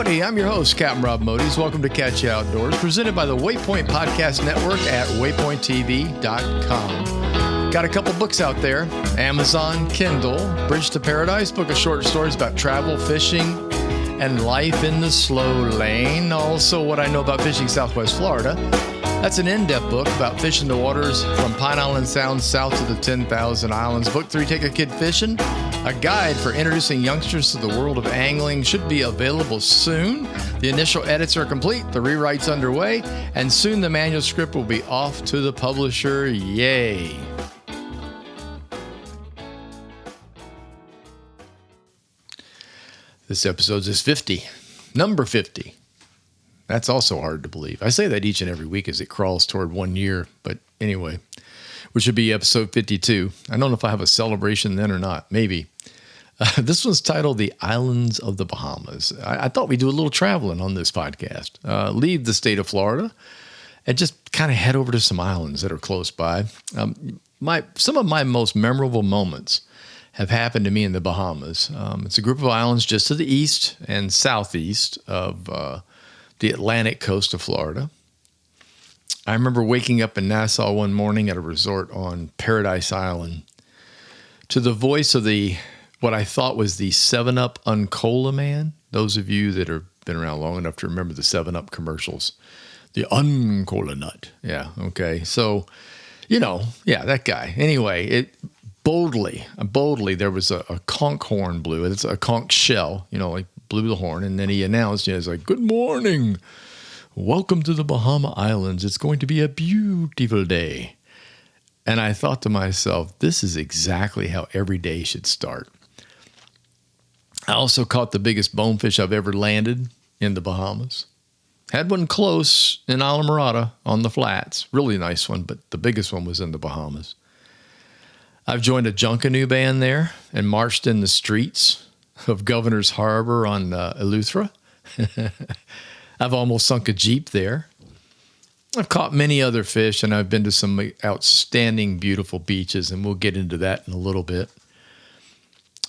Howdy, I'm your host, Captain Rob Modies. Welcome to Catch You Outdoors, presented by the Waypoint Podcast Network at waypointtv.com. Got a couple books out there. Amazon Kindle, Bridge to Paradise, book of short stories about travel, fishing, and life in the slow lane. Also, what I know about fishing Southwest Florida. That's an in-depth book about fishing the waters from Pine Island Sound south to the 10,000 Islands. Book 3, Take a Kid Fishing. A guide for introducing youngsters to the world of angling should be available soon. The initial edits are complete, the rewrite's underway, and soon the manuscript will be off to the publisher. Yay! This episode is 50, number 50. That's also hard to believe. I say that each and every week as it crawls toward 1 year, but anyway, which would be episode 52. I don't know if I have a celebration then or not, maybe. This one's titled The Islands of the Bahamas. I thought we'd do a little traveling on this podcast. Leave the state of Florida and just kind of head over to some islands that are close by. Some of my most memorable moments have happened to me in the Bahamas. It's a group of islands just to the east and southeast of the Atlantic coast of Florida. I remember waking up in Nassau one morning at a resort on Paradise Island to the voice of what I thought was the 7-Up Uncola man. Those of you that have been around long enough to remember the 7-Up commercials. The Uncola nut. Yeah, okay. So, that guy. Anyway, boldly, there was a conch horn blew. It's a conch shell, like blew the horn. And then he announced, it's like, good morning. Welcome to the Bahama Islands. It's going to be a beautiful day. And I thought to myself, this is exactly how every day should start. I also caught the biggest bonefish I've ever landed in the Bahamas. Had one close in Islamorada on the flats. Really nice one, but the biggest one was in the Bahamas. I've joined a Junkanoo band there and marched in the streets of Governor's Harbor on Eleuthera. I've almost sunk a Jeep there. I've caught many other fish, and I've been to some outstanding, beautiful beaches, and we'll get into that in a little bit.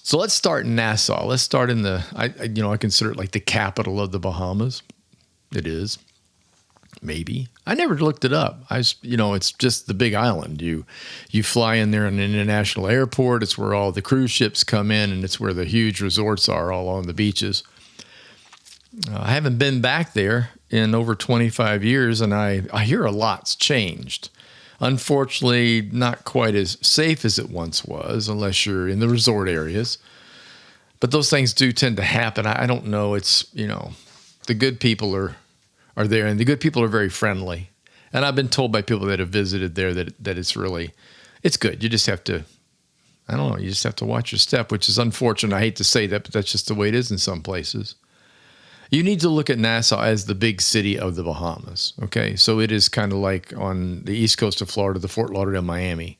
So let's start in Nassau. Let's start in I consider it like the capital of the Bahamas. It is. Maybe. I never looked it up. It's just the big island. You fly in there in an international airport. It's where all the cruise ships come in, and it's where the huge resorts are all on the beaches. I haven't been back there in over 25 years, and I hear a lot's changed. Unfortunately, not quite as safe as it once was, unless you're in the resort areas. But those things do tend to happen. I don't know. It's, the good people are there, and the good people are very friendly. And I've been told by people that have visited there that it's good. You just have to, you just have to watch your step, which is unfortunate. I hate to say that, but that's just the way it is in some places. You need to look at Nassau as the big city of the Bahamas, okay? So it is kind of like on the east coast of Florida, the Fort Lauderdale, Miami.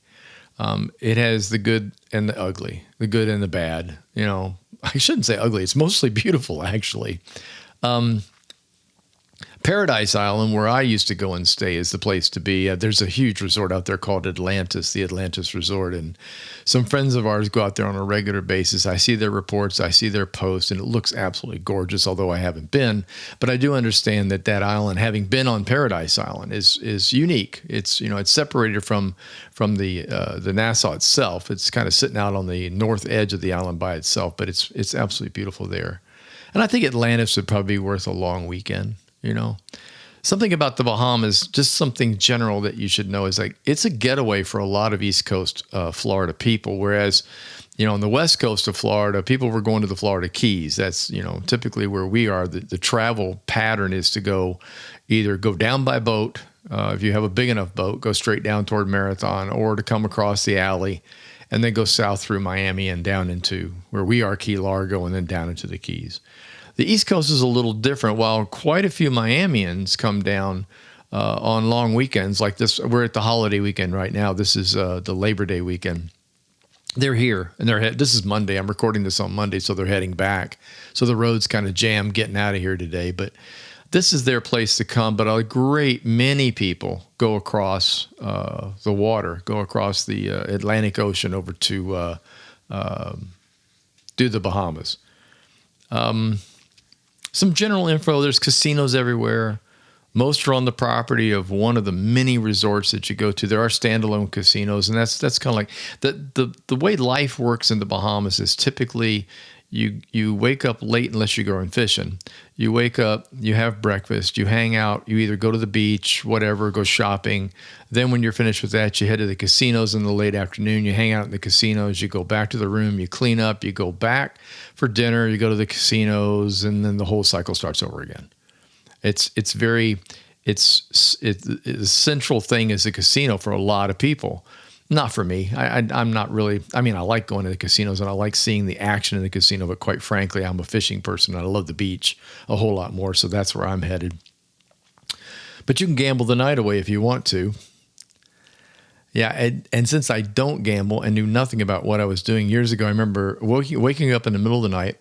It has the good and the ugly, the good and the bad. I shouldn't say ugly. It's mostly beautiful, actually. Paradise Island, where I used to go and stay, is the place to be. There's a huge resort out there called Atlantis, the Atlantis Resort, and some friends of ours go out there on a regular basis. I see their reports, I see their posts, and it looks absolutely gorgeous, although I haven't been. But I do understand that island, having been on Paradise Island, is unique. It's it's separated from the Nassau itself. It's kind of sitting out on the north edge of the island by itself, but it's absolutely beautiful there. And I think Atlantis would probably be worth a long weekend. Something about the Bahamas, just something general that you should know is like it's a getaway for a lot of East Coast Florida people. Whereas, on the West Coast of Florida, people were going to the Florida Keys. That's, typically where we are. The travel pattern is to either go down by boat. If you have a big enough boat, go straight down toward Marathon, or to come across the alley and then go south through Miami and down into where we are, Key Largo, and then down into the Keys. The East Coast is a little different. While quite a few Miamians come down on long weekends like this, we're at the holiday weekend right now. This is the Labor Day weekend. They're here, and this is Monday. I'm recording this on Monday, so they're heading back. So the road's kind of jammed getting out of here today. But this is their place to come. But a great many people go across the water, go across the Atlantic Ocean over to do the Bahamas. Some general info. There's casinos everywhere. Most are on the property of one of the many resorts that you go to. There are standalone casinos, and that's kind of like the way life works in the Bahamas is typically you wake up late unless you're going fishing. You wake up, you have breakfast, you hang out, you either go to the beach, whatever, go shopping. Then when you're finished with that, you head to the casinos in the late afternoon. You hang out in the casinos, you go back to the room, you clean up, you go back for dinner, you go to the casinos, and then the whole cycle starts over again. The central thing is a casino for a lot of people. Not for me. I'm not really, I mean, I like going to the casinos and I like seeing the action in the casino, but quite frankly, I'm a fishing person and I love the beach a whole lot more. So that's where I'm headed. But you can gamble the night away if you want to. Yeah. And since I don't gamble and knew nothing about what I was doing years ago, I remember waking up in the middle of the night,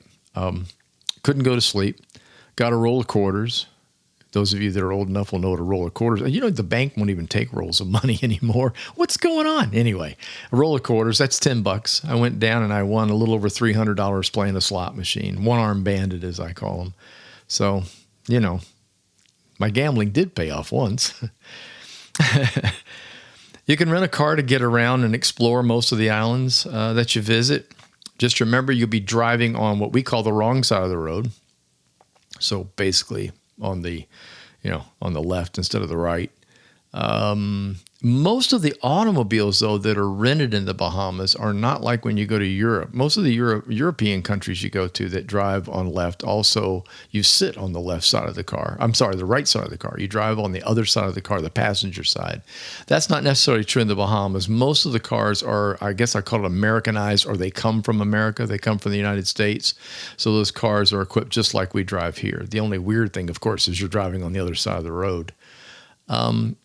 couldn't go to sleep, got a roll of quarters. Those of you that are old enough will know what a roll of quarters. You know, the bank won't even take rolls of money anymore. What's going on? Anyway, a roll of quarters, that's $10. I went down and I won a little over $300 playing a slot machine. One-arm bandit, as I call them. So, you know, my gambling did pay off once. You can rent a car to get around and explore most of the islands that you visit. Just remember, you'll be driving on what we call the wrong side of the road. So basically on the left instead of the right. Most of the automobiles, though, that are rented in the Bahamas are not like when you go to Europe. Most of the European countries you go to that drive on left, also you sit on the left side of the car. I'm sorry, the right side of the car. You drive on the other side of the car, the passenger side. That's not necessarily true in the Bahamas. Most of the cars are, I guess I call it Americanized, or they come from America. They come from the United States. So those cars are equipped just like we drive here. The only weird thing, of course, is you're driving on the other side of the road.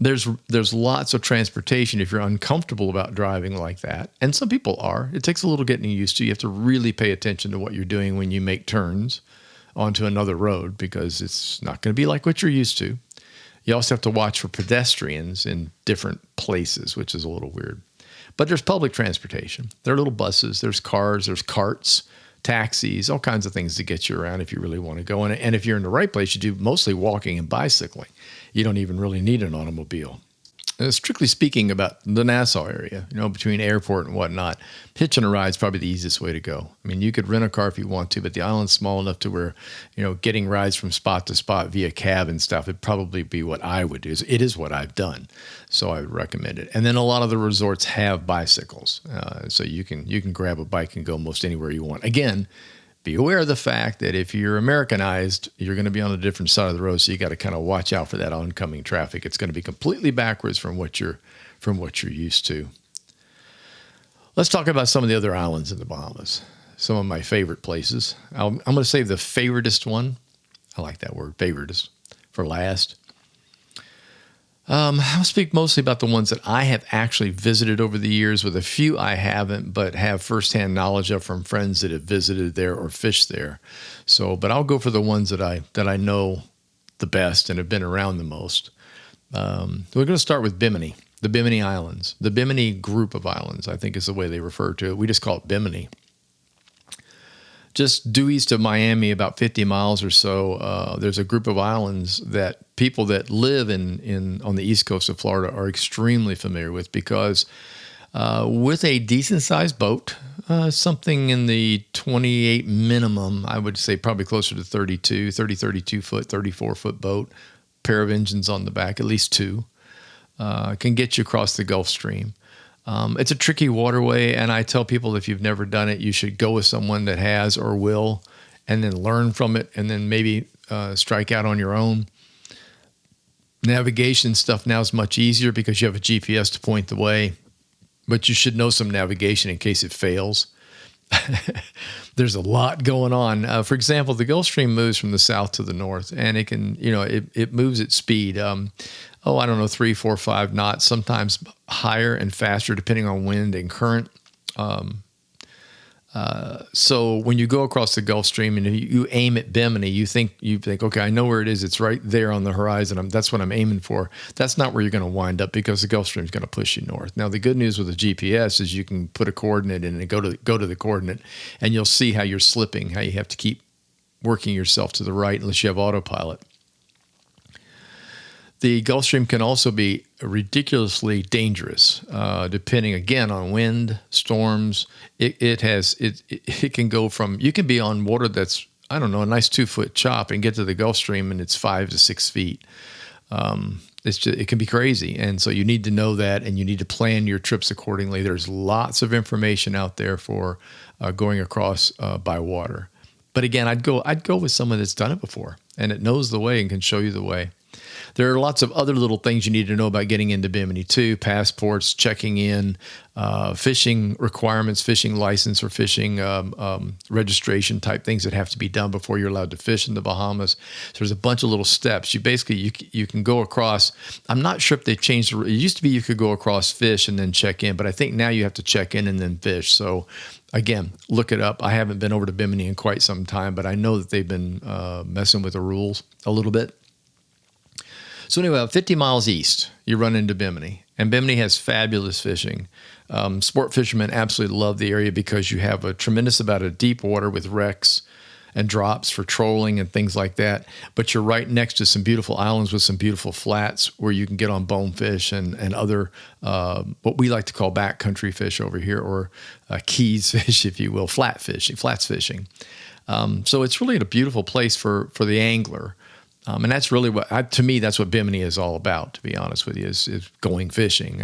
There's lots of transportation if you're uncomfortable about driving like that. And some people are. It takes a little getting used to. You have to really pay attention to what you're doing when you make turns onto another road because it's not going to be like what you're used to. You also have to watch for pedestrians in different places, which is a little weird. But there's public transportation. There are little buses, there's cars, there's carts, taxis, all kinds of things to get you around if you really want to go. And if you're in the right place, you do mostly walking and bicycling. You don't even really need an automobile. Strictly speaking about the Nassau area, between airport and whatnot, hitching a ride is probably the easiest way to go. I mean, you could rent a car if you want to, but the island's small enough to where, getting rides from spot to spot via cab and stuff would probably be what I would do. It is what I've done, so I would recommend it. And then a lot of the resorts have bicycles, so you can grab a bike and go most anywhere you want. Again, be aware of the fact that if you're Americanized, you're going to be on a different side of the road, so you got to kind of watch out for that oncoming traffic. It's going to be completely backwards from what you're used to. Let's talk about some of the other islands in the Bahamas. Some of my favorite places. I'm going to save the favoritist one. I like that word, favoritist, for last. I'll speak mostly about the ones that I have actually visited over the years. With a few I haven't, but have firsthand knowledge of from friends that have visited there or fished there. But I'll go for the ones that I know the best and have been around the most. We're going to start with Bimini, the Bimini Islands. The Bimini group of islands, I think is the way they refer to it. We just call it Bimini. Just due east of Miami, about 50 miles or so, there's a group of islands that people that live on the east coast of Florida are extremely familiar with because with a decent-sized boat, something in the 28 minimum, I would say probably closer to 32 foot, 34-foot boat, pair of engines on the back, at least two, can get you across the Gulf Stream. It's a tricky waterway, and I tell people if you've never done it, you should go with someone that has or will, and then learn from it, and then maybe strike out on your own. Navigation stuff now is much easier because you have a GPS to point the way, but you should know some navigation in case it fails. There's a lot going on. For example, the Gulf Stream moves from the south to the north, and it can, it moves at speed. 3, 4, 5 knots, sometimes higher and faster depending on wind and current. So when you go across the Gulf Stream and you aim at Bimini, you think, okay, I know where it is. It's right there on the horizon. That's what I'm aiming for. That's not where you're going to wind up because the Gulf Stream is going to push you north. Now, the good news with the GPS is you can put a coordinate in and go to the coordinate, and you'll see how you're slipping, how you have to keep working yourself to the right unless you have autopilot. The Gulf Stream can also be ridiculously dangerous, depending again on wind, storms. It can go from, you can be on water that's, I don't know, a nice 2-foot chop and get to the Gulf Stream and it's 5 to 6 feet. It can be crazy. And so you need to know that, and you need to plan your trips accordingly. There's lots of information out there for going across by water. But again, I'd go with someone that's done it before and it knows the way and can show you the way. There are lots of other little things you need to know about getting into Bimini too: passports, checking in, fishing requirements, fishing license or fishing registration type things that have to be done before you're allowed to fish in the Bahamas. So there's a bunch of little steps. You can go across. I'm not sure if they've changed. It used to be you could go across, fish, and then check in, but I think now you have to check in and then fish. So again, look it up. I haven't been over to Bimini in quite some time, but I know that they've been messing with the rules a little bit. So anyway, 50 miles east, you run into Bimini, and Bimini has fabulous fishing. Sport fishermen absolutely love the area because you have a tremendous amount of deep water with wrecks and drops for trolling and things like that. But you're right next to some beautiful islands with some beautiful flats where you can get on bonefish and other, what we like to call backcountry fish over here, or keys fish, if you will, flats fishing. So it's really a beautiful place for the angler. And that's really to me, that's what Bimini is all about, to be honest with you, is going fishing.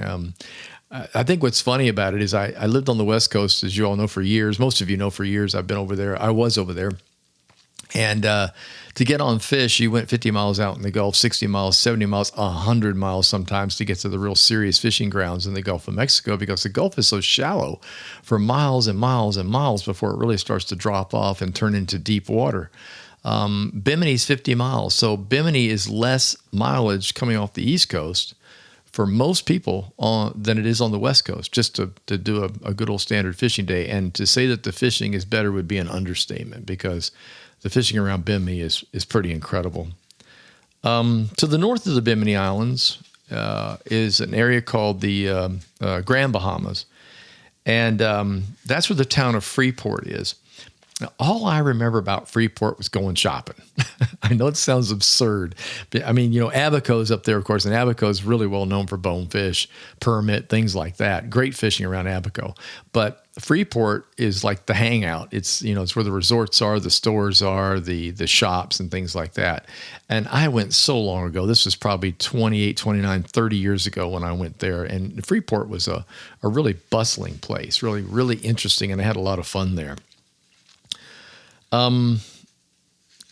I think what's funny about it is I lived on the West Coast, as you all know, for years. Most of you know for years I've been over there. I was over there. And to get on fish, you went 50 miles out in the Gulf, 60 miles, 70 miles, 100 miles sometimes to get to the real serious fishing grounds in the Gulf of Mexico, because the Gulf is so shallow for miles and miles and miles before it really starts to drop off and turn into deep water. Bimini's 50 miles. So Bimini is less mileage coming off the East Coast for most people than it is on the West Coast, just to do a good old standard fishing day. And to say that the fishing is better would be an understatement, because the fishing around Bimini is pretty incredible. To the north of the Bimini Islands is an area called the Grand Bahamas. And that's where the town of Freeport is. Now, all I remember about Freeport was going shopping. I know it sounds absurd, but I mean, Abaco's up there, of course, and Abaco is really well known for bonefish, permit, things like that. Great fishing around Abaco. But Freeport is like the hangout. It's, it's where the resorts are, the stores are, the shops and things like that. And I went so long ago. This was probably 28, 29, 30 years ago when I went there. And Freeport was a really bustling place, really, really interesting. And I had a lot of fun there.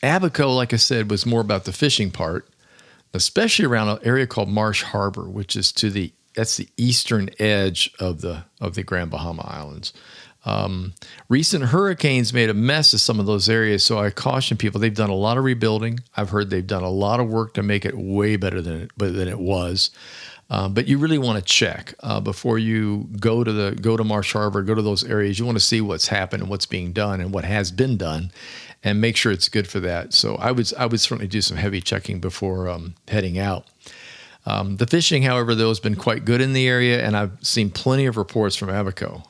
Abaco, like I said, was more about the fishing part, especially around an area called Marsh Harbor, which is that's the eastern edge of the Grand Bahama Islands. Recent hurricanes made a mess of some of those areas, so I caution people. They've done a lot of rebuilding. I've heard they've done a lot of work to make it way better than it was. But you really want to check before you go to Marsh Harbor, go to those areas. You want to see what's happened and what's being done and what has been done, and make sure it's good for that. So I would certainly do some heavy checking before heading out. The fishing, however, though, has been quite good in the area, and I've seen plenty of reports from Abaco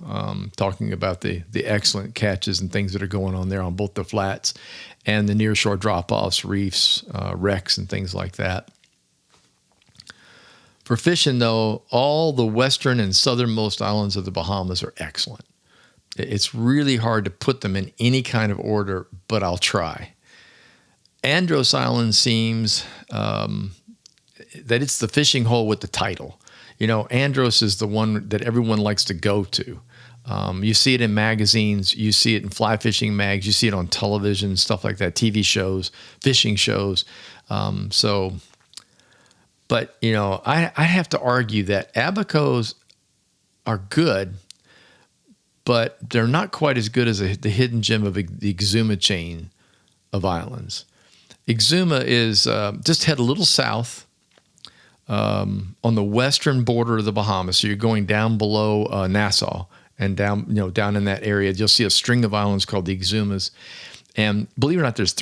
talking about the excellent catches and things that are going on there on both the flats and the nearshore drop-offs, reefs, wrecks, and things like that. For fishing, though, all the western and southernmost islands of the Bahamas are excellent. It's really hard to put them in any kind of order, but I'll try. Andros Island seems that it's the fishing hole with the title. Andros is the one that everyone likes to go to. You see it in magazines, you see it in fly fishing mags, you see it on television, stuff like that, TV shows, fishing shows. But, I have to argue that Abacos are good, but they're not quite as good as the hidden gem of the Exuma chain of islands. Exuma is just head a little south on the western border of the Bahamas. So you're going down below Nassau and down in that area. You'll see a string of islands called the Exumas. And believe it or not, there's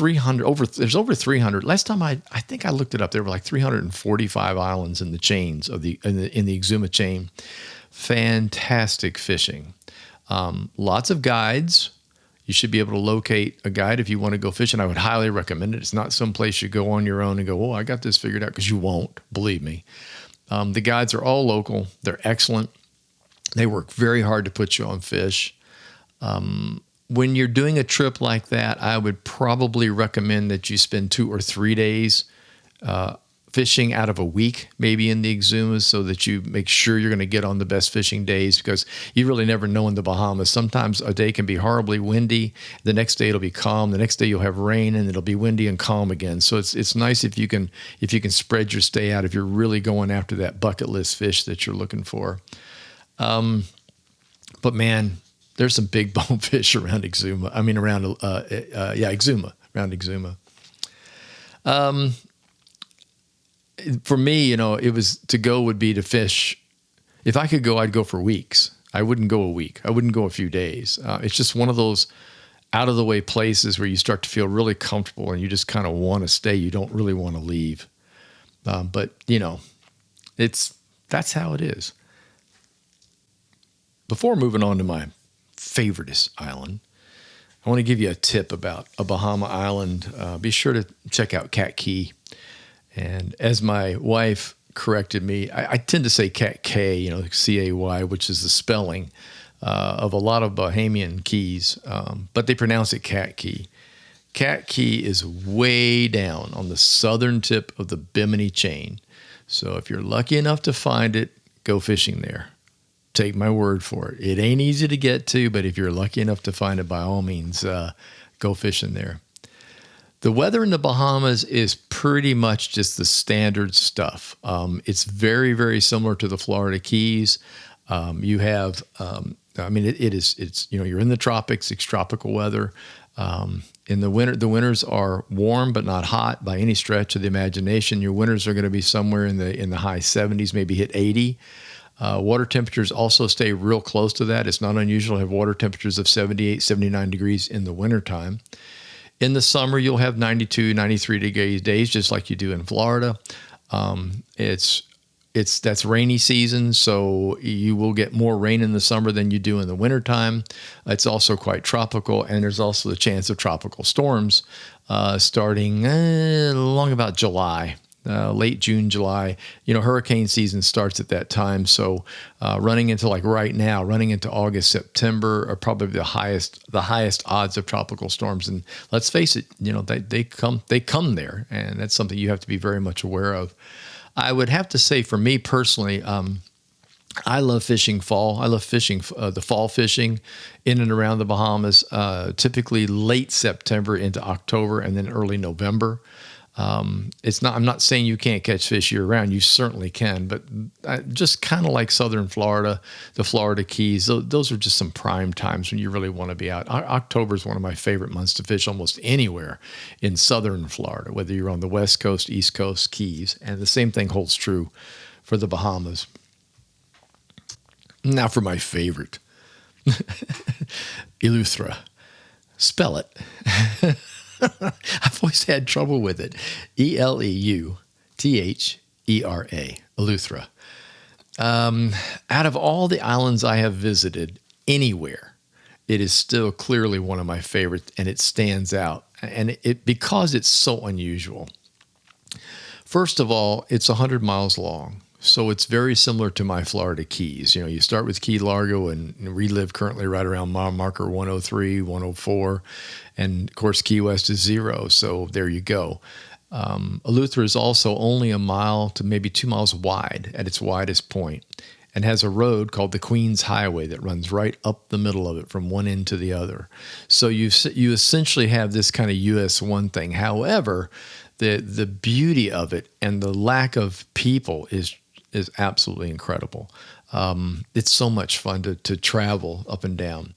over 300. Last time I think I looked it up, there were like 345 islands in the chains in the Exuma chain. Fantastic fishing. Lots of guides. You should be able to locate a guide if you want to go fishing. I would highly recommend it. It's not some place you go on your own and go, oh, I got this figured out, because you won't, believe me. The guides are all local. They're excellent. They work very hard to put you on fish. When you're doing a trip like that, I would probably recommend that you spend 2 or 3 days fishing out of a week, maybe in the Exumas, so that you make sure you're going to get on the best fishing days, because you really never know in the Bahamas. Sometimes a day can be horribly windy. The next day it'll be calm. The next day you'll have rain, and it'll be windy and calm again. So it's nice if you can spread your stay out if you're really going after that bucket list fish that you're looking for. But man, there's some big bonefish around Exuma. I mean, around Exuma, around Exuma. For me, it was to go would be to fish. If I could go, I'd go for weeks. I wouldn't go a week. I wouldn't go a few days. It's just one of those out of the way places where you start to feel really comfortable and you just kind of want to stay. You don't really want to leave. But that's how it is. Before moving on to my favoriteest island, I want to give you a tip about a Bahama island. Be sure to check out Cat Cay. And as my wife corrected me, I tend to say Cat Cay, Cay, which is the spelling of a lot of Bahamian keys, but they pronounce it Cat Cay. Cat Cay is way down on the southern tip of the Bimini chain. So if you're lucky enough to find it, go fishing there. Take my word for it. It ain't easy to get to, but if you're lucky enough to find it, by all means, go fishing there. The weather in the Bahamas is pretty much just the standard stuff. It's very, very similar to the Florida Keys. You have, you're in the tropics, it's tropical weather. In the winter, the winters are warm but not hot by any stretch of the imagination. Your winters are going to be somewhere in the high 70s, maybe hit 80. Water temperatures also stay real close to that. It's not unusual to have water temperatures of 78, 79 degrees in the wintertime. In the summer, you'll have 92, 93 degree days, just like you do in Florida. That's rainy season, so you will get more rain in the summer than you do in the wintertime. It's also quite tropical, and there's also the chance of tropical storms starting along about July. Late June, July, hurricane season starts at that time. So running into right now, running into August, September are probably the highest odds of tropical storms. And let's face it, they come there, and that's something you have to be very much aware of. I would have to say, for me personally, I love fishing fall. I love fishing the fall fishing in and around the Bahamas, typically late September into October and then early November. I'm not saying you can't catch fish year round. You certainly can, but just kind of like southern Florida, the Florida Keys, those are just some prime times when you really want to be out. October is one of my favorite months to fish almost anywhere in southern Florida, whether you're on the West Coast, East Coast, Keys, and the same thing holds true for the Bahamas. Now for my favorite, Eleuthera. Spell it. I've always had trouble with it. Eleuthera, Eleuthera. Out of all the islands I have visited anywhere, it is still clearly one of my favorites, and it stands out. And because it's so unusual. First of all, it's 100 miles long. So it's very similar to my Florida Keys. You start with Key Largo, and we live currently right around mile marker 103, 104. And of course, Key West is 0. So there you go. Eleuthera is also only a mile to maybe 2 miles wide at its widest point, and has a road called the Queens Highway that runs right up the middle of it from one end to the other. So you essentially have this kind of US 1 thing. However, the beauty of it and the lack of people is absolutely incredible. It's so much fun to travel up and down.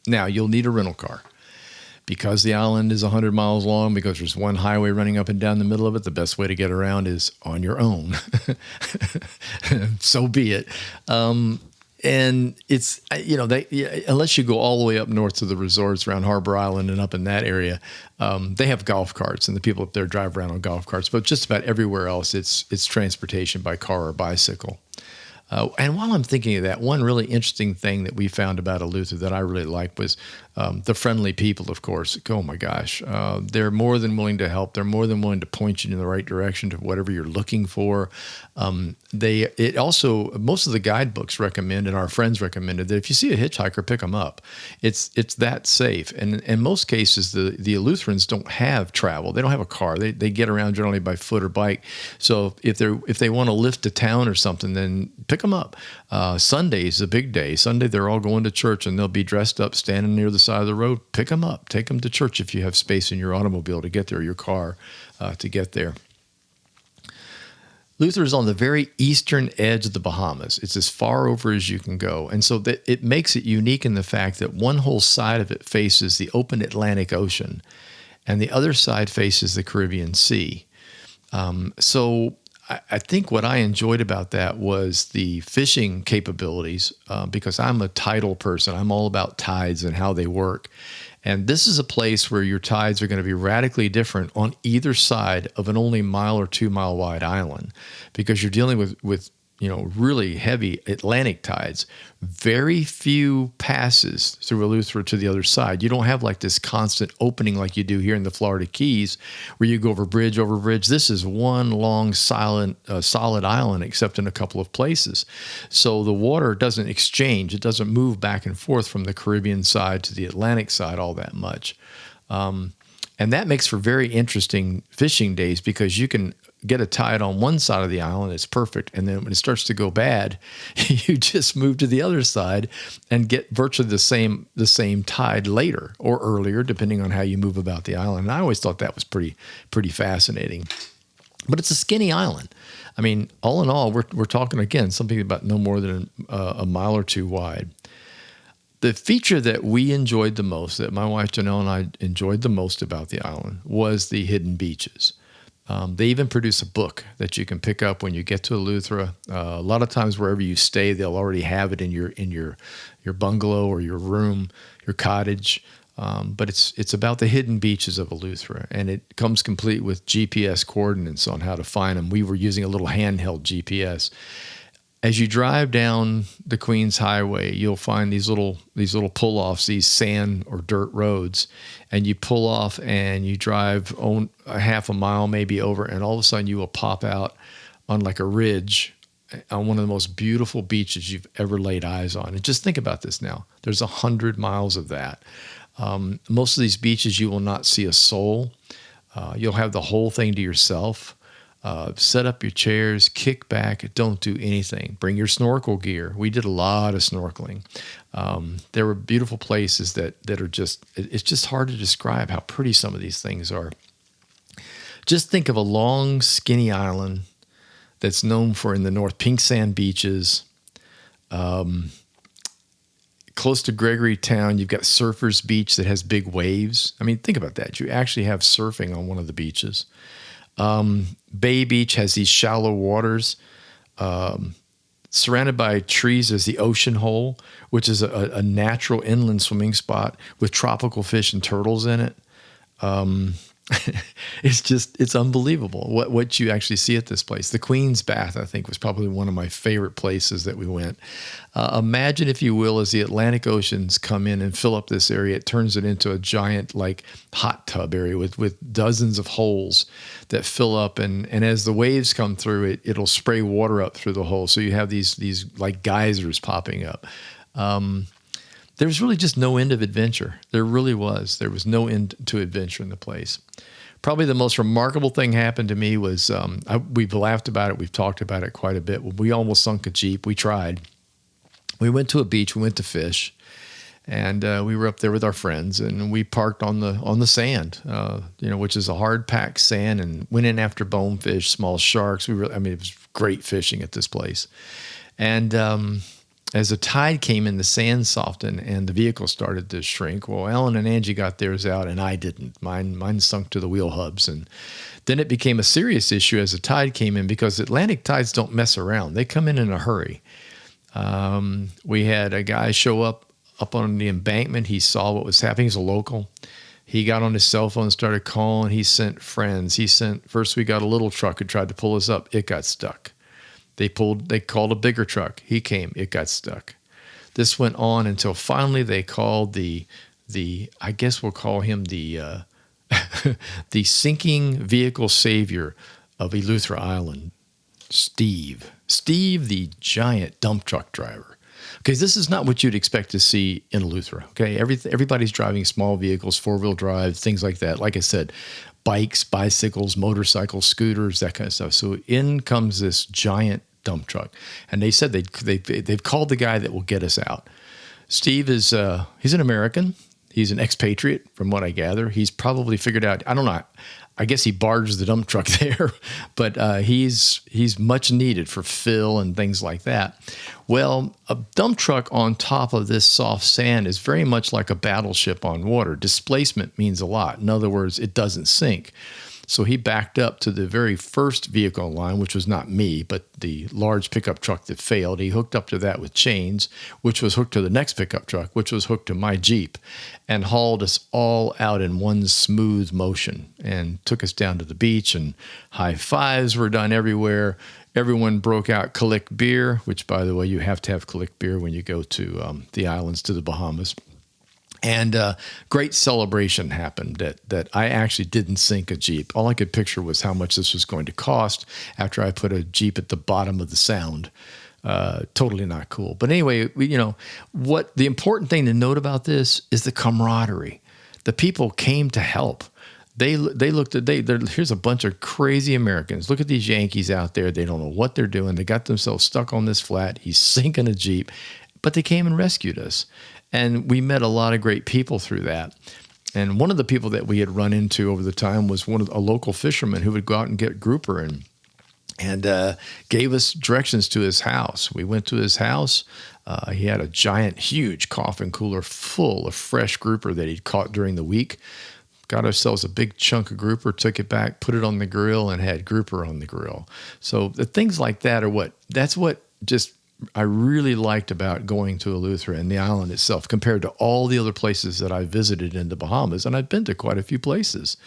Now, you'll need a rental car. Because the island is 100 miles long, because there's one highway running up and down the middle of it, the best way to get around is on your own. So be it. And it's, unless you go all the way up north to the resorts around Harbor Island and up in that area, they have golf carts, and the people up there drive around on golf carts. But just about everywhere else, it's transportation by car or bicycle. And while I'm thinking of that, one really interesting thing that we found about Eleuthera that I really liked was the friendly people, of course. Oh my gosh. They're more than willing to help. They're more than willing to point you in the right direction to whatever you're looking for. It also, most of the guidebooks recommend, and our friends recommended, that if you see a hitchhiker, pick them up. It's that safe. And in most cases, the Eleutherans don't have travel. They don't have a car. They get around generally by foot or bike. So if they want to lift to town or something, then pick them up. Sunday is a big day. Sunday, they're all going to church, and they'll be dressed up, standing near the side of the road. Pick them up. Take them to church if you have space in your automobile to get there, your car to get there. Eleuthera is on the very eastern edge of the Bahamas. It's as far over as you can go. And so it makes it unique in the fact that one whole side of it faces the open Atlantic Ocean, and the other side faces the Caribbean Sea. So I think what I enjoyed about that was the fishing capabilities, because I'm a tidal person. I'm all about tides and how they work. And this is a place where your tides are going to be radically different on either side of an only mile or 2 mile wide island, because you're dealing with really heavy Atlantic tides. Very few passes through Eleuthera to the other side. You don't have like this constant opening like you do here in the Florida Keys, where you go over bridge. This is one long solid island, except in a couple of places. So the water doesn't exchange. It doesn't move back and forth from the Caribbean side to the Atlantic side all that much. And that makes for very interesting fishing days, because you can get a tide on one side of the island, it's perfect. And then when it starts to go bad, you just move to the other side and get virtually the same tide later or earlier, depending on how you move about the island. And I always thought that was pretty fascinating. But it's a skinny island. I mean, all in all, we're talking, again, something about no more than a mile or two wide. The feature that we enjoyed the most, that my wife Janelle and I enjoyed the most about the island, was the hidden beaches. They even produce a book that you can pick up when you get to Eleuthera. A lot of times, wherever you stay, they'll already have it in your bungalow or your room, your cottage. But it's about the hidden beaches of Eleuthera, and it comes complete with GPS coordinates on how to find them. We were using a little handheld GPS. As you drive down the Queens Highway, you'll find these little pull-offs, these sand or dirt roads, and you pull off and you drive a half a mile maybe over, and all of a sudden you will pop out on like a ridge on one of the most beautiful beaches you've ever laid eyes on. And just think about this now. There's 100 miles of that. Most of these beaches you will not see a soul. You'll have the whole thing to yourself. Set up your chairs, kick back, don't do anything. Bring your snorkel gear. We did a lot of snorkeling. There were beautiful places that are it's just hard to describe how pretty some of these things are. Just think of a long, skinny island that's known for, in the north, pink sand beaches. Close to Gregory Town, you've got Surfers Beach that has big waves. I mean, think about that. You actually have surfing on one of the beaches. Bay Beach has these shallow waters. Surrounded by trees is the Ocean Hole, which is a natural inland swimming spot with tropical fish and turtles in it. It's unbelievable what you actually see at this place. The Queen's Bath, I think, was probably one of my favorite places that we went. Imagine, if you will, as the Atlantic Oceans come in and fill up this area, it turns it into a giant like hot tub area with dozens of holes that fill up. And as the waves come through, it'll spray water up through the hole. So you have these like geysers popping up. There was really just no end of adventure. There really was. There was no end to adventure in the place. Probably the most remarkable thing happened to me was, we've laughed about it. We've talked about it quite a bit. We almost sunk a Jeep. We tried. We went to a beach. We went to fish. And we were up there with our friends. And we parked on the sand, which is a hard-packed sand, and went in after bonefish, small sharks. It was great fishing at this place. And as the tide came in, the sand softened and the vehicle started to shrink. Well, Ellen and Angie got theirs out and I didn't. Mine sunk to the wheel hubs. And then it became a serious issue as the tide came in, because Atlantic tides don't mess around. They come in a hurry. We had a guy show up on the embankment. He saw what was happening. He's a local. He got on his cell phone and started calling. He sent friends. First we got a little truck that tried to pull us up. It got stuck. They called a bigger truck. He came. It got stuck. This went on until finally they called the I guess we'll call him the the sinking vehicle savior of Eleuthera Island, Steve. Steve, the giant dump truck driver. Okay, this is not what you'd expect to see in Eleuthera. Okay, everybody's driving small vehicles, 4-wheel drive, things like that. Like I said, bikes, bicycles, motorcycles, scooters, that kind of stuff. So in comes this giant dump truck, and they said they've called the guy that will get us out. Steve is he's an American. He's an expatriate, from what I gather. He's probably figured out. I don't know. I guess he barged the dump truck there, but he's much needed for fill and things like that. Well, a dump truck on top of this soft sand is very much like a battleship on water. Displacement means a lot. In other words, it doesn't sink. So he backed up to the very first vehicle in line, which was not me, but the large pickup truck that failed. He hooked up to that with chains, which was hooked to the next pickup truck, which was hooked to my Jeep, and hauled us all out in one smooth motion and took us down to the beach, and high fives were done everywhere. Everyone broke out Click beer, which, by the way, you have to have Click beer when you go to the islands, to the Bahamas. And great celebration happened that I actually didn't sink a Jeep. All I could picture was how much this was going to cost after I put a Jeep at the bottom of the sound. Totally not cool. But anyway, what the important thing to note about this is the camaraderie. The people came to help. They looked at, here's a bunch of crazy Americans. Look at these Yankees out there. They don't know what they're doing. They got themselves stuck on this flat. He's sinking a Jeep. But they came and rescued us. And we met a lot of great people through that. And one of the people that we had run into over the time was a local fisherman who would go out and get grouper and gave us directions to his house. We went to his house. He had a giant, huge coffin cooler full of fresh grouper that he'd caught during the week. Got ourselves a big chunk of grouper, took it back, put it on the grill, and had grouper on the grill. So the things like that that's what just I really liked about going to Eleuthera and the island itself compared to all the other places that I visited in the Bahamas. And I've been to quite a few places.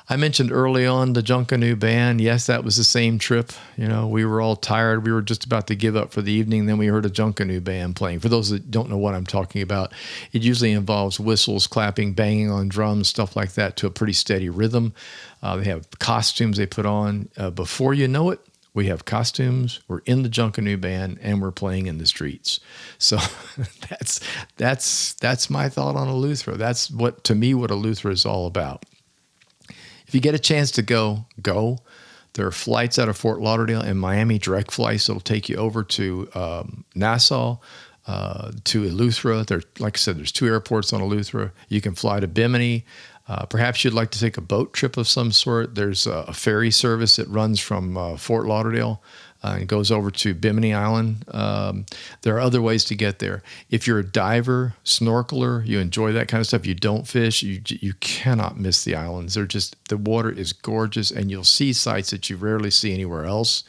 I mentioned early on the Junkanoo Band. Yes, that was the same trip. We were all tired. We were just about to give up for the evening. Then we heard a Junkanoo Band playing. For those that don't know what I'm talking about, it usually involves whistles, clapping, banging on drums, stuff like that to a pretty steady rhythm. They have costumes they put on. Before you know it, we have costumes, we're in the Junkanoo Band, and we're playing in the streets. So that's my thought on Eleuthera. That's what Eleuthera is all about. If you get a chance to go. There are flights out of Fort Lauderdale and Miami, direct flights that'll take you over to Nassau, to Eleuthera. Like I said, there's 2 airports on Eleuthera. You can fly to Bimini. Perhaps you'd like to take a boat trip of some sort. There's a ferry service that runs from Fort Lauderdale and goes over to Bimini Island. There are other ways to get there. If you're a diver, snorkeler, you enjoy that kind of stuff, you don't fish, you cannot miss the islands. The water is gorgeous, and you'll see sights that you rarely see anywhere else.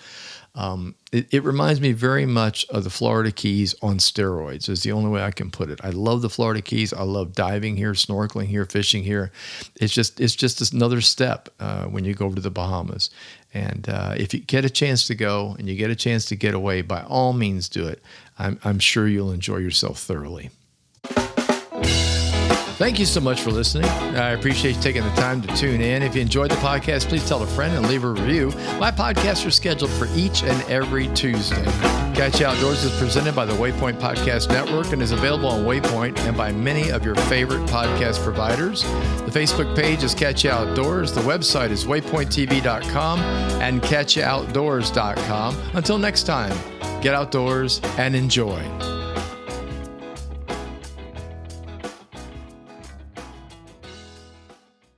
It reminds me very much of the Florida Keys on steroids, is the only way I can put it. I love the Florida Keys. I love diving here, snorkeling here, fishing here. It's just another step when you go to the Bahamas. And if you get a chance to go and you get a chance to get away, by all means do it. I'm sure you'll enjoy yourself thoroughly. Thank you so much for listening. I appreciate you taking the time to tune in. If you enjoyed the podcast, please tell a friend and leave a review. My podcasts are scheduled for each and every Tuesday. Catch You Outdoors is presented by the Waypoint Podcast Network and is available on Waypoint and by many of your favorite podcast providers. The Facebook page is Catch You Outdoors. The website is waypointtv.com and catchyoutdoors.com. Until next time, get outdoors and enjoy.